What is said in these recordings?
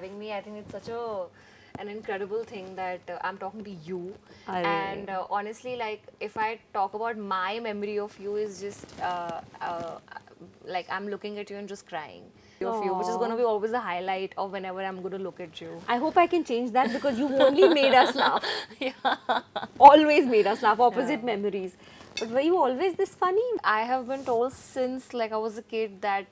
having me. I think it's such an incredible thing that I'm talking to you. Arre. And honestly, like if I talk about my memory of you, is just like I'm looking at you and just crying of you, which is going to be always the highlight of whenever I'm going to look at you. I hope I can change that because you've only made us laugh. Yeah. Always made us laugh. Opposite Yeah. memories. But were you always this funny? I have been told since like I was a kid that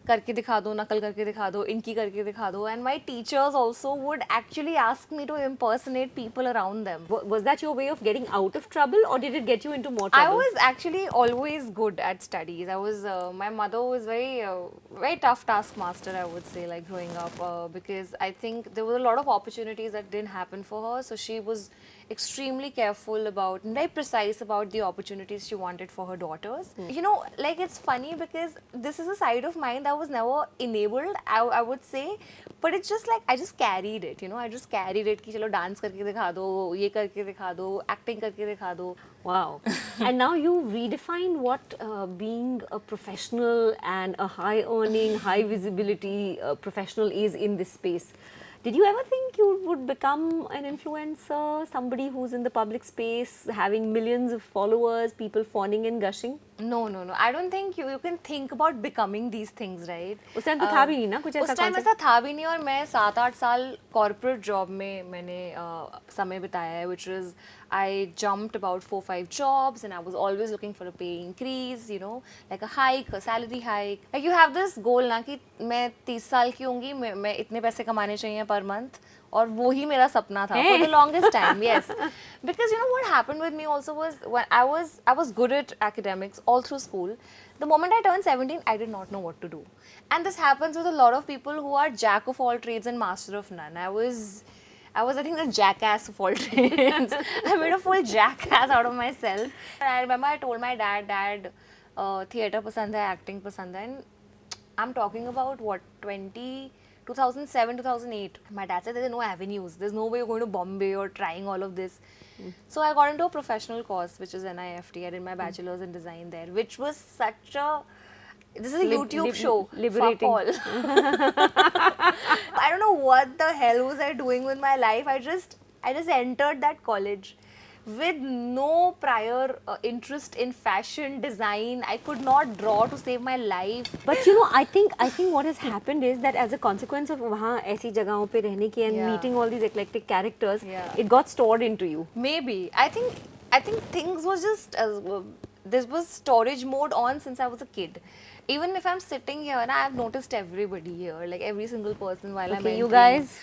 करके दिखा दो, नकल करके दिखा दो, इनकी करके दिखा दो, and my teachers also would actually ask me to impersonate people around them. Was that your way of getting out of trouble, or did it get you into more I trouble? was actually always good at studies. I was my mother was very tough taskmaster, I would say, like growing up, because I think there were a lot of opportunities that didn't happen for her, so she was extremely careful about, very precise about the opportunities she wanted for her daughters. You know, like it's funny because this is a side of mine that was never enabled, I would say, but it's just like I just carried it, you know, I just carried it कि चलो dance करके दिखा दो, ये करके दिखा दो, acting करके दिखा दो. Wow. And now you redefined what being a professional and a high earning, high visibility professional is in this space. Did you ever think you would become an influencer, somebody who's in the public space, having millions of followers, people fawning and gushing? No. I don't think you can think about becoming these things, right? उस time तो था भी नहीं ना कुछ ऐसा उस time ऐसा था भी नहीं और मैं 7-8 साल कॉर्पोरेट जॉब में मैंने समय बिताया है, which is I jumped about 4-5 jobs and I was always looking for a pay increase, you know, like a hike, a salary hike. Like you have this goal ना कि मैं 30 साल की होंगी, मैं इतने पैसे कमाने चाहिए per month. और वो ही मेरा सपना था for the longest time. Yes, because you know what happened with me also was when I was good at academics all through school. The moment I turned 17, I did not know what to do, and this happens with a lot of people who are jack of all trades and master of none. I was I think the jackass of all trades. I made a full jackass out of myself. And I remember I told my dad, theatre pasand hai, acting pasand hai, and I'm talking about what 2007, 2008. My dad said there are no avenues. There's no way you're going to Bombay or trying all of this. So I got into a professional course, which is NIFT. I did my bachelor's in design there, which was such a... This is a YouTube show. Liberating. Fuck all. I don't know what the hell was I doing with my life. I just entered that college with no prior interest in fashion design. I could not draw to save my life. But you know, I think what has happened is that as a consequence of वहाँ ऐसी जगहों पे रहने की and meeting all these eclectic characters, it got stored into you. Maybe. I think things was just this was storage mode on since I was a kid. Even if I'm sitting here, and I've noticed everybody here, like every single person while I'm entering. You guys,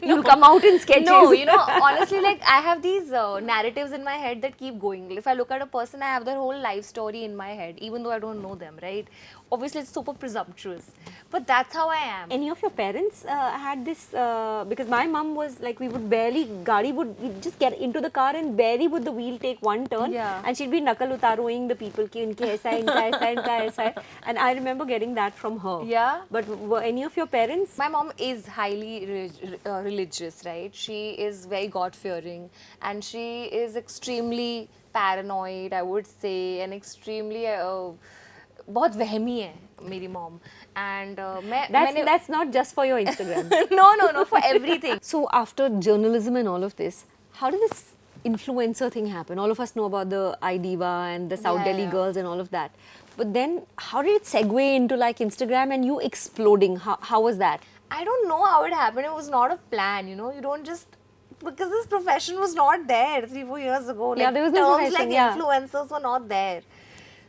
you'll come out in sketches. No, you know, honestly, like I have these narratives in my head that keep going. If I look at a person, I have their whole life story in my head, even though I don't know them, right? Obviously, it's super presumptuous, but that's how I am. Any of your parents had this? Because my mom was like, we would barely, we'd just get into the car and barely would the wheel take one turn, and she'd be nakal utaroing the people ki inke aisa hai, inka aisa hai, inka aisa hai. And I remember getting that from her. Yeah. But were any of your parents? My mom is highly religious, right? She is very God-fearing, and she is extremely paranoid, I would say, and extremely बहुत वहमी है मेरी mom. And that's not just for your Instagram. No, for everything. So after journalism and all of this, how did this influencer thing happen? All of us know about the iDiva and the South Delhi girls and all of that. But then how did it segue into like Instagram and you exploding? How was that? I don't know how it happened. It was not a plan, you know. You don't just... Because this profession was not there 3-4 years ago. Like, there was no terms profession, like influencers were not there.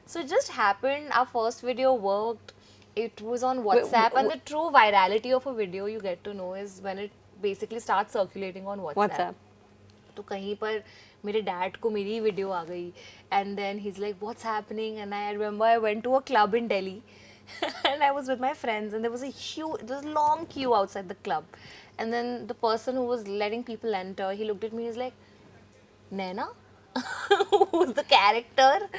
So it just happened. Our first video worked. It was on WhatsApp. And the true virality of a video you get to know is when it basically starts circulating on WhatsApp. तो कहीं पर मेरे dad को मेरी video आ गई. And then he's like, what's happening? And I remember I went to a club in Delhi. And I was with my friends. And there was a long queue outside the club. And then the person who was letting people enter, he looked at me and was like, Naina? Who's the character?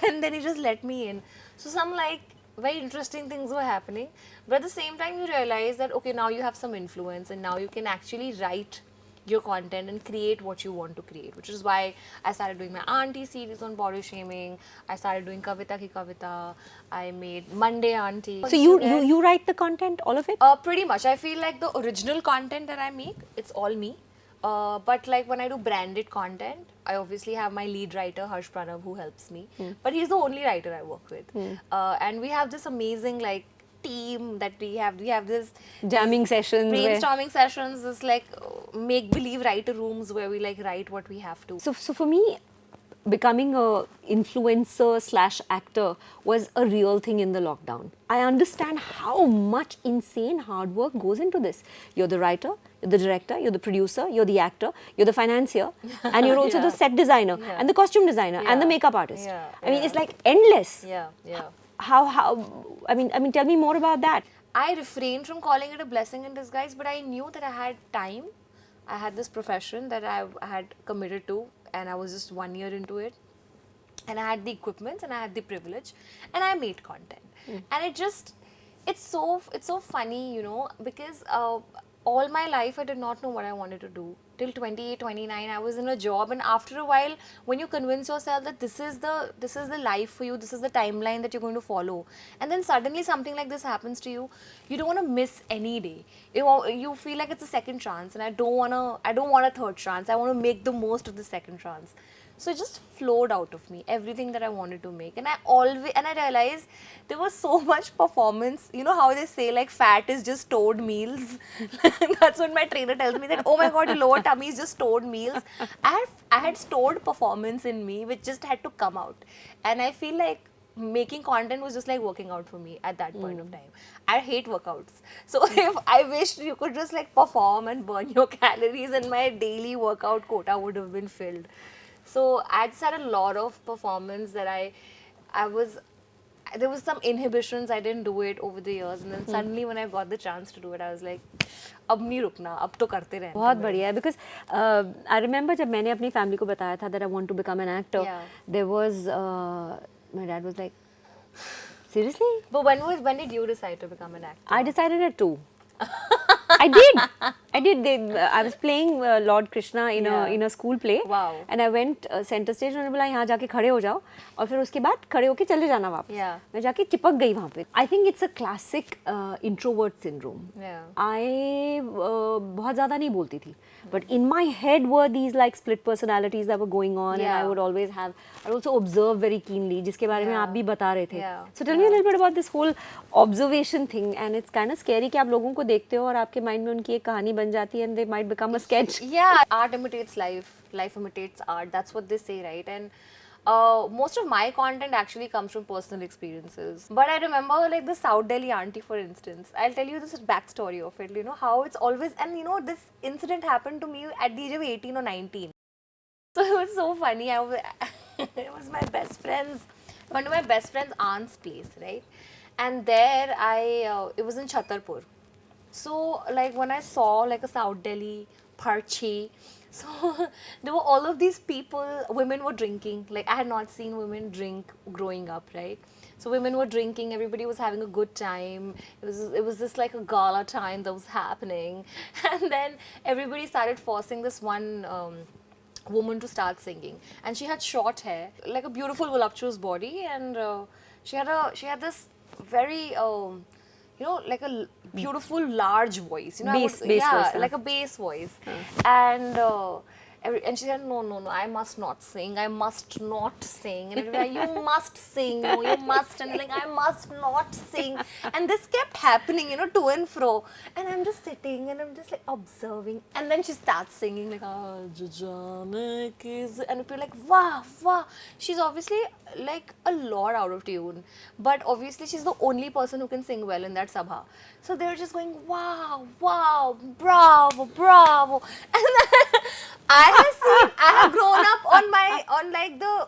And then he just let me in. So some like very interesting things were happening. But at the same time, you realize that, okay, now you have some influence and now you can actually write your content and create what you want to create, which is why I started doing my auntie series on body shaming. I started doing Kavita Ki Kavita. I made Monday Auntie. So you write the content, all of it? Pretty much. I feel like the original content that I make, it's all me. But like when I do branded content, I obviously have my lead writer 𝘪𝗺 who helps me. But he's the only writer I work with. And we have this amazing like team that we have this Jamming sessions, brainstorming sessions, this like make believe writer rooms where we like write what we have to. So for me, becoming a influencer slash actor was a real thing in the lockdown. I understand how much insane hard work goes into this. You're the writer, you're the director, you're the producer, you're the actor, you're the financier, and you're also the set designer and the costume designer and the makeup artist. I mean, it's like endless. How I mean tell me more about that. I refrained from calling it a blessing in disguise, but I knew that I had time. I had this profession that I had committed to, and I was just 1 year into it. And I had the equipment and I had the privilege, and I made content. And it's so funny, you know, because all my life I did not know what I wanted to do. Till 28, 29, I was in a job, and after a while, when you convince yourself that this is the life for you, this is the timeline that you're going to follow, and then suddenly something like this happens to you, you don't want to miss any day. You feel like it's a second chance, and I don't want a third chance. I want to make the most of the second chance. So it just flowed out of me, everything that I wanted to make. And I realized there was so much performance. You know how they say like fat is just stored meals? That's what my trainer tells me, that, oh my God, your lower tummy is just stored meals. I had stored performance in me, which just had to come out. And I feel like making content was just like working out for me at that point of time. I hate workouts. So if I wished you could just like perform and burn your calories, and my daily workout quota would have been filled. So I just had a lot of performance that there was some inhibitions. I didn't do it over the years, and then suddenly when I got the chance to do it, I was like, अब नहीं रुकना, अब तो करते रहना. बहुत बढ़िया है, because I remember जब मैंने अपनी family को बताया था that I want to become an actor, there was my dad was like, seriously? But when did you decide to become an actor? I decided at 2. I did. I was playing Lord Krishna in a school play. Wow. And I went center stage. उन्होंने बोला यहाँ जाके खड़े हो जाओ और फिर उसके बाद खड़े होके चले जाना वापस. मैं जाके चिपक गई वहाँ पे. I think it's a classic introvert syndrome. I बहुत ज़्यादा नहीं बोलती थी. But in my head were these like split personalities that were going on, and I would also observe very keenly, जिसके बारे में आप भी बता रहे थे. So tell me a little bit about this whole observation thing, and it's kind of scary कि आप लोगों को देखते हो और आपके mind में उनकी एक कहानी बन जाती है, and they might become a sketch. Yeah, art imitates life, life imitates art. That's what they say, right? And most of my content actually comes from personal experiences. But I remember like the South Delhi auntie, for instance. I'll tell you this backstory of it, you know, how it's always, and you know, this incident happened to me at the age of 18 or 19. So it was so funny. It was my best friend's, one of my best friend's aunt's place, right? And there it was in Chhatarpur. So like when I saw like a South Delhi parchi, so there were all of these people, women were drinking. Like I had not seen women drink growing up, right? So women were drinking, everybody was having a good time. It was just like a gala time that was happening. And then everybody started forcing this one woman to start singing. And she had short hair, like a beautiful voluptuous body, and she had this very you know, like a beautiful large voice, you know, bass voice, like a bass voice. And and she said, no, I must not sing, I must not sing. And everybody, you must sing, no, you must. And like, I must not sing. And this kept happening, you know, to and fro. And I'm just sitting and I'm just like observing. And then she starts singing like, and people are like, wow. She's obviously like a lot out of tune. But obviously she's the only person who can sing well in that sabha. So they're just going, wow, bravo. And then I have grown up on like the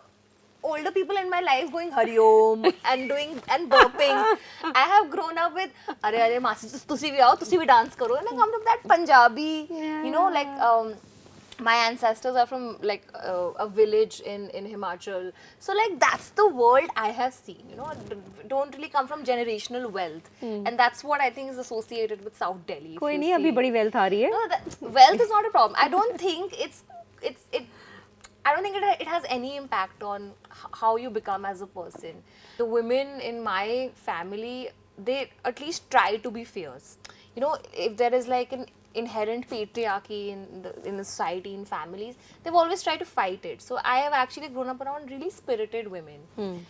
older people in my life going Hari Om and burping. I have grown up with Are Masi, tusi bhi aao, tusi bhi dance karo. And I come from that Punjabi, you know, like my ancestors are from like a village in Himachal, so like that's the world I have seen, you know. Don't really come from generational wealth, and that's what I think is associated with South Delhi. if कोई you नहीं, अभी see. बड़ी wealth आ रही है. No, wealth is not a problem. I don't think I don't think it has any impact on how you become as a person. The women in my family, they at least try to be fierce. You know, if there is like an inherent patriarchy in the society, in families, they've always tried to fight it. So I have actually grown up around really spirited women.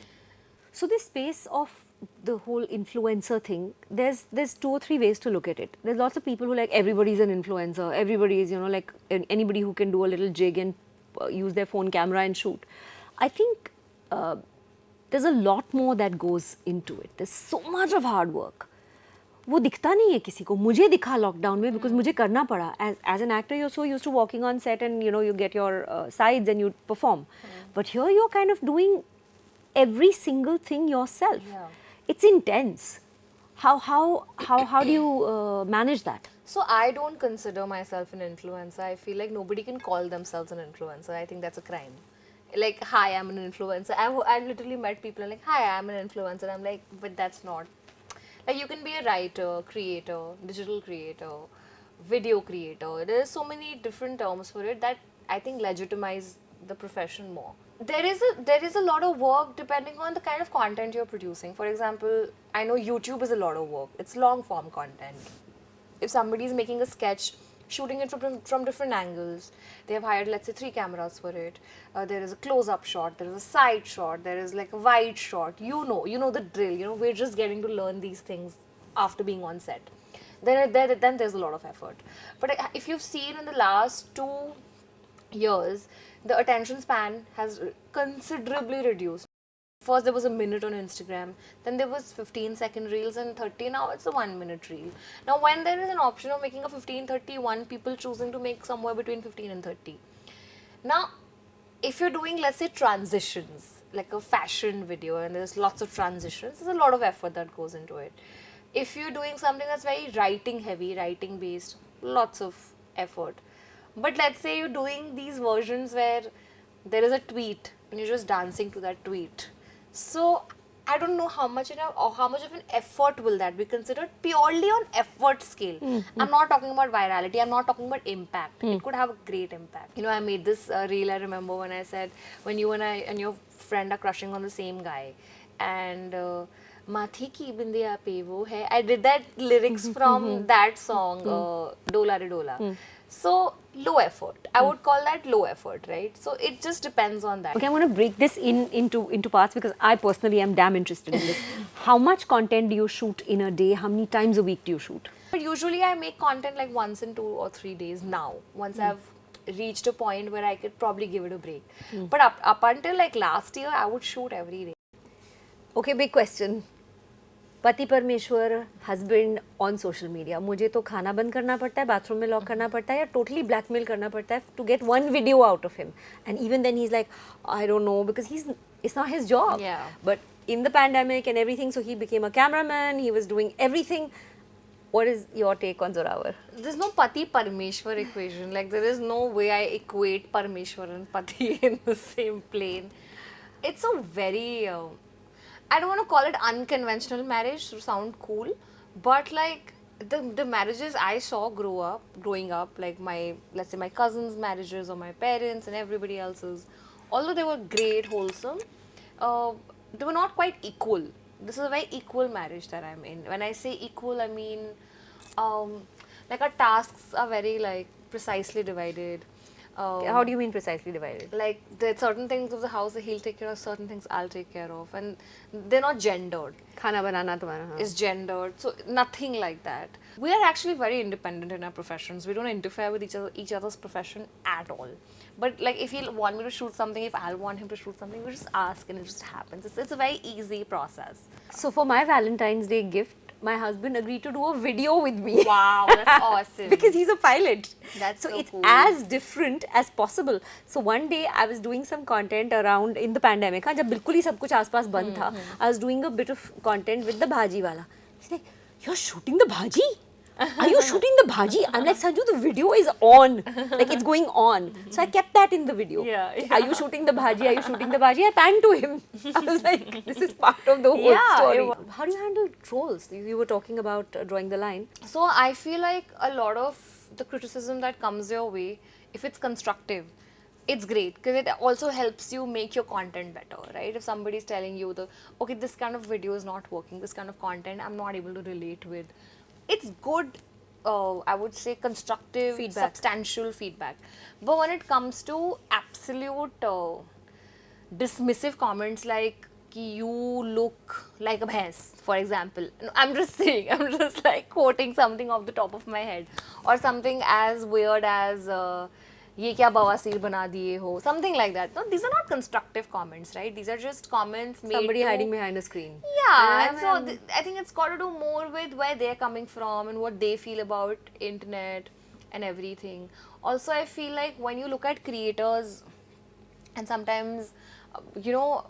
So this space of the whole influencer thing, there's 2 or 3 ways to look at it. There's lots of people who like everybody's an influencer, everybody is, you know, like anybody who can do a little jig and use their phone camera and shoot. I think there's a lot more that goes into it. There's so much of hard work. वो दिखता नहीं है किसी को. मुझे दिखा lockdown में because मुझे करना पड़ा. As an actor, you're so used to walking on set and you know you get your sides and you perform. But here you're kind of doing every single thing yourself. Yeah. It's intense. How do you manage that? So I don't consider myself an influencer. I feel like nobody can call themselves an influencer. I think that's a crime. Like, hi, I'm an influencer. I've literally met people and like, hi, I'm an influencer. I'm like, but that's not. Like, you can be a writer, creator, digital creator, video creator. There's so many different terms for it that I think legitimize the profession more. There is a lot of work depending on the kind of content you're producing. For example, I know YouTube is a lot of work. It's long form content. If somebody is making a sketch, shooting it from different angles, they have hired, let's say, 3 cameras for it. There is a close-up shot, there is a side shot, there is like a wide shot. You know the drill. You know, we're just getting to learn these things after being on set. Then there's a lot of effort. But if you've seen in the last 2 years, the attention span has considerably reduced. First there was a minute on Instagram, then there was 15-second reels, and 30, now it's a 1-minute reel. Now when there is an option of making a 15-31, people choosing to make somewhere between 15 and 30. Now, if you're doing, let's say, transitions, like a fashion video, and there's lots of transitions, there's a lot of effort that goes into it. If you're doing something that's very writing heavy, writing based, lots of effort. But let's say you're doing these versions where there is a tweet and you're just dancing to that tweet. So I don't know how much of an effort will that be considered purely on effort scale. I'm not talking about virality. I'm not talking about impact. It could have a great impact. You know, I made this reel, I remember, when I said, when you and I and your friend are crushing on the same guy, and Mathi ki bindiya pe wo hai. I did that lyrics from that song, Dola Re Dola. So low effort. I would call that low effort, right? So it just depends on that. Okay, I'm going to break this into parts because I personally am damn interested in this. How much content do you shoot in a day? How many times a week do you shoot? But usually I make content like once in 2 or 3 days now. Once I've reached a point where I could probably give it a break. But up until like last year, I would shoot every day. Okay, big question. पति परमेश्वर husband on social media. मुझे तो खाना बंद करना पड़ता है, bathroom में लॉक करना पड़ता है, या टोटली ब्लैकमेल करना पड़ता है to get 1 video out of him. And even then he is like, I don't know, because he it's not his job. But in the pandemic and everything, so he became a cameraman, he was doing everything. What is your take on Zorawar? There's no Pati Parmeshwar equation. Like, there is no way I equate Parmeshwar and Pati in the same plane. It's a very I don't want to call it unconventional marriage to sound cool, but like the marriages I saw growing up, like let's say my cousins' marriages or my parents and everybody else's, although they were great, wholesome, they were not quite equal. This is a very equal marriage that I'm in. When I say equal, I mean like our tasks are very like precisely divided. How do you mean precisely divided? Like, there are certain things of the house that he'll take care of, certain things I'll take care of, and they're not gendered. Khana banana tumhara Is gendered, so nothing like that. We are actually very independent in our professions. We don't interfere with each other's profession at all. But like, if he'll want me to shoot something, if I'll want him to shoot something, we just ask and it just happens. It's a very easy process. So for my Valentine's Day gift, my husband agreed to do a video with me. Wow, that's awesome. Because he's a pilot. That's so it's cool. as different as possible. So one day I was doing some content around in the pandemic. जब बिल्कुल ही सब कुछ आसपास बंद था, I was doing a bit of content with the bhaji wala. He's like, "You're shooting the bhaji? are you shooting the bhaji? I'm like, Sanju, the video is on. Like, it's going on. So I kept that in the video. Are you shooting the bhaji? Are you shooting the bhaji? I panned to him. I was like, this is part of the whole story. How do you handle trolls? You were talking about drawing the line. So I feel like a lot of the criticism that comes your way, if it's constructive, it's great because it also helps you make your content better, right? If somebody's telling you okay, this kind of video is not working, this kind of content I'm not able to relate with, it's good, I would say constructive, Feedback. substantial feedback. But when it comes to absolute dismissive comments like you look like a bhais, for example. No, I'm just saying, I'm just like quoting something off the top of my head, or something as weird as ये क्या बवासीर बना दिए हो, something like that. No, these are not constructive comments, right? These are just comments made Somebody to, hiding behind a screen. yeah, and so I think it's got to do more with where they're coming from and what they feel about internet and everything. Also, I feel like when you look at creators, and sometimes,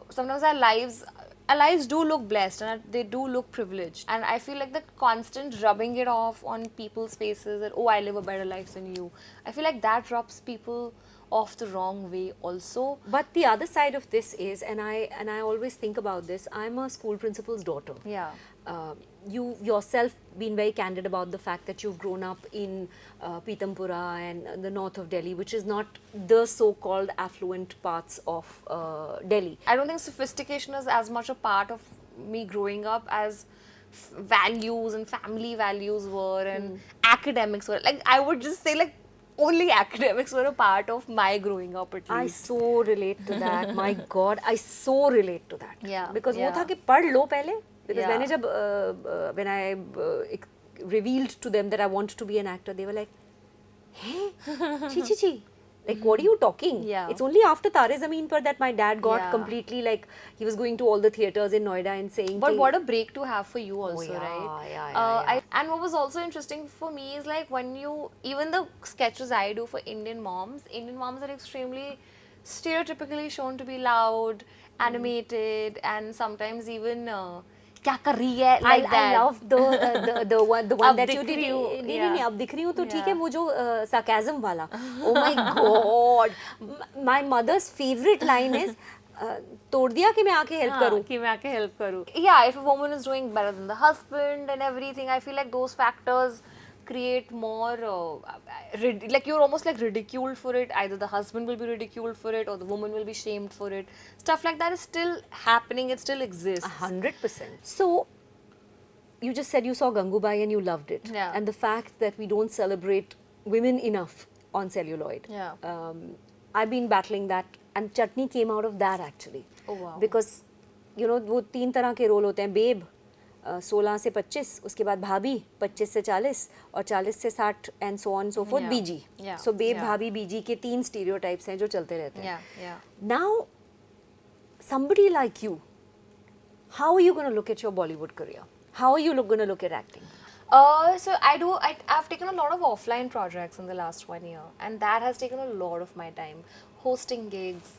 sometimes our lives do look blessed and they do look privileged. And I feel like the constant rubbing it off on people's faces that, oh, I live a better life than you, I feel like that rubs people off the wrong way also. But the other side of this is, and I always think about this, I'm a school principal's daughter. Yeah. You yourself been very candid about the fact that you've grown up in Pitampura and the north of Delhi, which is not the so-called affluent parts of Delhi. I don't think sophistication is as much a part of me growing up as values and family values were, and academics were. Like, I would just say, like, only academics were a part of my growing up, at least. I so relate to that. My God, I so relate to that. Yeah. Because वो था कि पढ़ लो पहले. Because Yeah. when I revealed to them that I wanted to be an actor, they were like, "Hey, 𝘁_𝗱_𝘆. Like, what are you talking?" Yeah. It's only after Tare Zameen Par that my dad got Yeah. completely, like, he was going to all the theatres in Noida and saying, But ki, what a break to have for you also, yeah, right? yeah. And what was also interesting for me is like when even the sketches I do for Indian moms are extremely stereotypically shown to be loud, animated, and sometimes even क्या कर रही है, like that. I love the one that you did. नहीं अब दिख रही हूँ तो ठीक है, वो जो sarcasm वाला. Oh my God, my mother's favorite line is तोड़ दिया कि मैं आके help करूँ. कि मैं आके help करूँ. Yeah, if a woman is doing better than the husband and everything, I feel like those factors create more like you're almost like ridiculed for it. Either the husband will be ridiculed for it or the woman will be shamed for it. Stuff like that is still happening. It still exists. 100%. So you just said you saw Gangubai and you loved it. Yeah. And the fact that we don't celebrate women enough on celluloid. Yeah. I've been battling that, and Chutney came out of that actually. Oh wow. Because वो 3 तरह के role होते हैं. Babe 16 से 25, उसके बाद भाभी 25 से 40 और 40 से 60 and so on and so forth. Yeah. Busy. Yeah. So babe, Yeah. भाभी, बीजी के 3 stereotypes हैं जो चलते रहते हैं. Yeah. Now, somebody like you, how are you going to look at your Bollywood career? How are you going to look at acting? So I've taken a lot of offline projects in the last 1 year, and that has taken a lot of my time. Hosting gigs,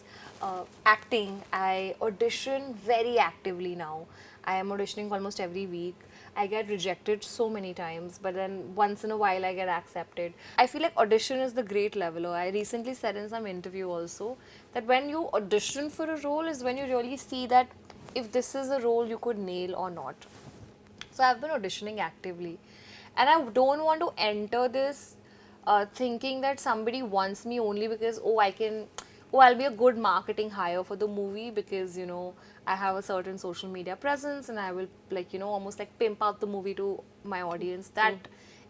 acting. I audition very actively now. I am auditioning almost every week. I get rejected so many times, but then once in a while I get accepted. I feel like audition is the great leveler. I recently said in some interview also that when you audition for a role is when you really see that if this is a role you could nail or not. So I've been auditioning actively, and I don't want to enter this thinking that somebody wants me only because I'll be a good marketing hire for the movie because I have a certain social media presence and I will almost like pimp out the movie to my audience. That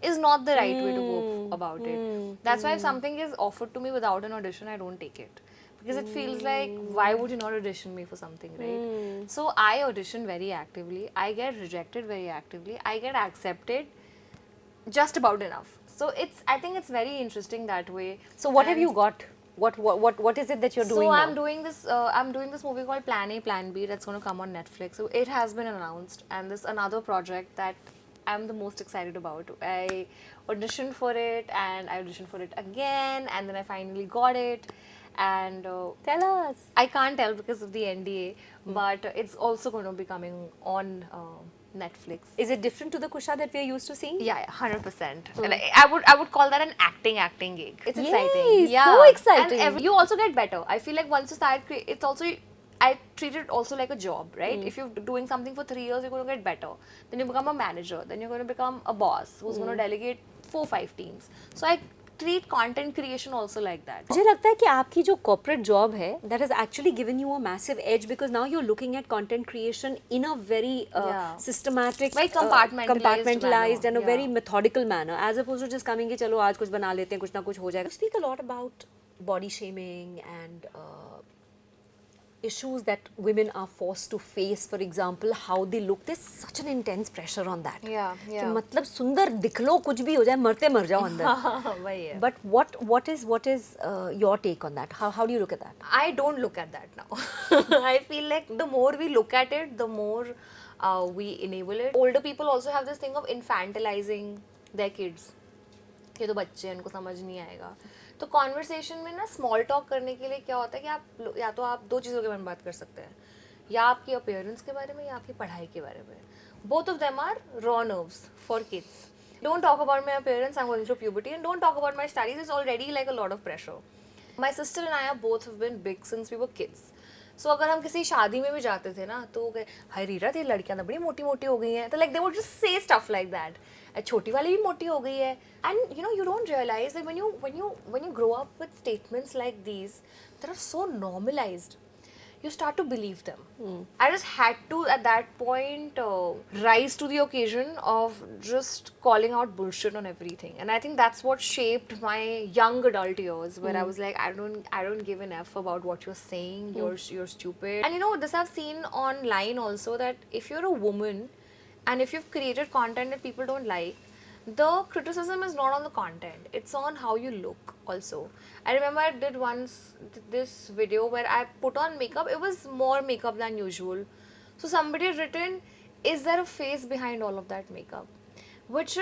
is not the right way to go about it. That's why if something is offered to me without an audition, I don't take it. Because it feels like, why would you not audition me for something, right? So I audition very actively. I get rejected very actively. I get accepted just about enough. So I think it's very interesting that way. So what have you got? What is it that you're doing So now? I'm doing this movie called Plan A, Plan B that's going to come on Netflix. So it has been announced, and this another project that I'm the most excited about. I auditioned for it, and I auditioned for it again, and then I finally got it. And Tell us. I can't tell because of the NDA, but it's also going to be coming on Netflix. Is it different to the Kusha that we are used to seeing? Yeah, 100%. Like, I would call that an acting gig. It's exciting. Yay, Yeah, so exciting. And you also get better. I feel like once you start, it's also, I treat it also like a job, right? If you're doing something for 3 years, you're going to get better. Then you become a manager. Then you're going to become a boss who's going to delegate 4-5 teams. So I treat content creation also like that. मुझे लगता है कि आपकी जो corporate job है, that has actually given you a massive edge because now you're looking at content creation in a very systematic, very compartmentalized and a manner. very methodical manner, as opposed to just coming कि चलो आज कुछ बना लेते हैं, कुछ ना कुछ हो जाएगा. You speak a lot about body shaming and issues that women are forced to face, for example, how they look. There's such an intense pressure on that. Yeah. कि मतलब सुंदर दिख लो, कुछ भी हो जाए, मरते मर जाओ अंदर. वही है. But what is your take on that? How do you look at that? I don't look at that now. I feel like the more we look at it, the more we enable it. Older people also have this thing of infantilizing their kids. ये तो बच्चे हैं, उनको समझ नहीं आएगा. तो conversation में ना स्मॉल टॉक करने के लिए क्या होता है कि आप या तो आप 2 चीज़ों के बारे में बात कर सकते हैं, या आपकी अपीयरेंस के बारे में या आपकी पढ़ाई के बारे में. Both of them are raw nerves for kids. Don't talk about my appearance, I'm going through puberty, and don't talk about my studies, it's already like a lot of pressure. My sister and I both have been big since we were kids. So अगर हम किसी शादी में भी जाते थे ना तो हाय रीरा तेरी लड़कियां तो बड़ी मोटी मोटी हो गई हैं, तो like they would just say stuff like that. छोटी वाली भी मोटी हो गई है. And you don't realize that when you grow up with statements like these that are so normalized, you start to believe them. I just had to at that point rise to the occasion of just calling out bullshit on everything, and I think that's what shaped my young adult years, where I was like, I don't give an F about what you're saying. You're stupid. And this I've seen online also, that if you're a woman and if you've created content that people don't like, the criticism is not on the content, it's on how you look also. I remember I did once this video where I put on makeup. It was more makeup than usual. So somebody had written, is there a face behind all of that makeup? Which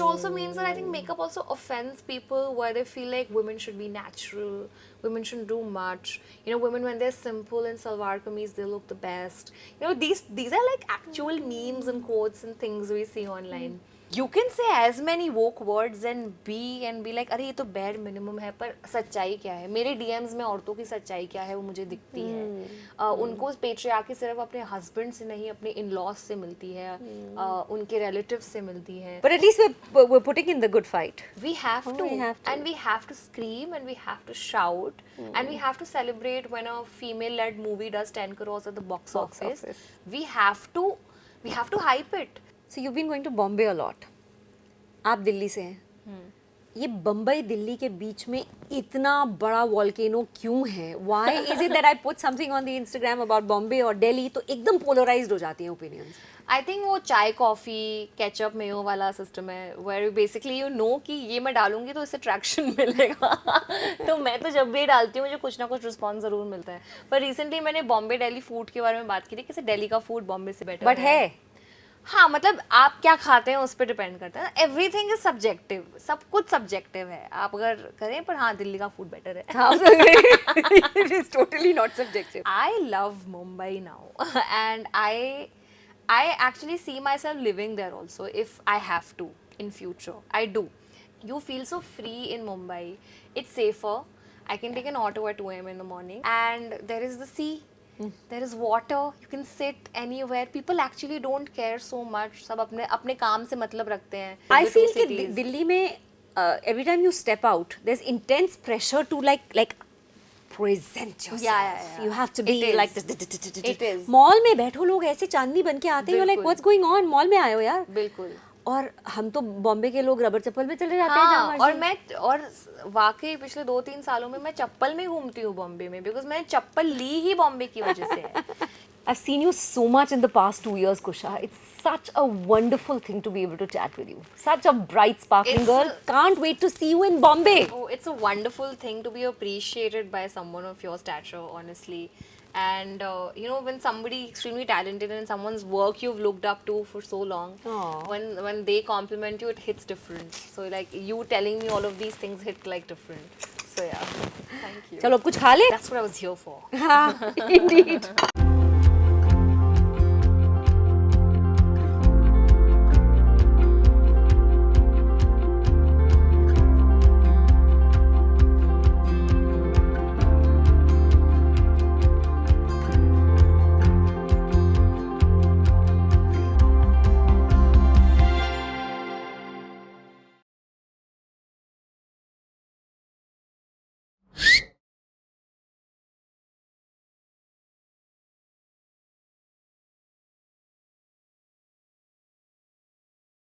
also means that I think makeup also offends people, where they feel like women should be natural, women shouldn't do much. Women, when they're simple in salwar kameez, they look the best. These are like actual memes and quotes and things we see online. You can say as many woke words and be like, अरे ये तो bare minimum है, पर सच्चाई क्या है? मेरे DMs में औरतों की सच्चाई क्या है वो मुझे दिखती है. उनको patriarchy सिर्फ अपने husband से नहीं, अपने in-laws से मिलती है, उनके relatives से मिलती है. But at least we're putting in the good fight. We have to, and we have to scream, and we have to shout, and we have to celebrate when a female-led movie does 10 crores at the box office. We have to hype it. So you've been going to Bombay a lot. आप दिल्ली से हैं. ये बम्बई दिल्ली के बीच में इतना बड़ा volcano क्यों है? Why is it that I put something on the Instagram about Bombay or Delhi तो एकदम polarized हो जाती हैं opinions? I think वो चाय कॉफ़ी केचप मेयो वाला सिस्टम है, where basically कि ये मैं डालूंगी तो इससे ट्रैक्शन मिलेगा. तो मैं तो जब भी डालती हूँ मुझे कुछ ना कुछ रिस्पॉन्स ज़रूर मिलता है. पर रिसेंटली मैंने बॉम्बे दिल्ली फूड के बारे में बात की थी कि दिल्ली का फूड बॉम्बे से बेटर है. हाँ, मतलब आप क्या खाते हैं उस पर डिपेंड करता है. एवरीथिंग इज सब्जेक्टिव, सब कुछ सब्जेक्टिव है. आप अगर करें, पर हाँ दिल्ली का फूड बेटर है. It is totally not subjective. I love Mumbai now and I actually see myself living there also if I have to in future. I do. You feel so free in Mumbai. It's safer. I can take an auto at 2 AM in the morning, and there is the sea. There is water. You can sit anywhere. People actually don't care so much. सब अपने काम से मतलब रखते हैं. I feel कि दिल्ली में every time you step out, there's intense pressure to like present yourself. Yeah. You have to be like this. It is. Mall में बैठो लोग ऐसे चांदनी बन के आते हैं. You're like, what's going on? Mall में आए हो यार. बिल्कुल. और हम तो बॉम्बे के लोग रबर चप्पल में चले जाते हैं. और वाकई पिछले 2-3 सालों में मैं चप्पल में घूमती हूँ बॉम्बे में, बिकॉज मैंने चप्पल ली ही बॉम्बे की वजह से है. I've seen you so much in the past 2 years, Kusha. It's such a wonderful thing to be able to chat with you. Such a bright, sparkling girl. Can't wait to see you in Bombay. Oh, it's a wonderful thing to be appreciated by someone of your stature, honestly. And when somebody extremely talented and someone's work you've looked up to for so long, when they compliment you, it hits different. So like you telling me all of these things hit like different. So yeah, thank you. चलो अब कुछ खा ले. That's what I was here for. हाँ, indeed.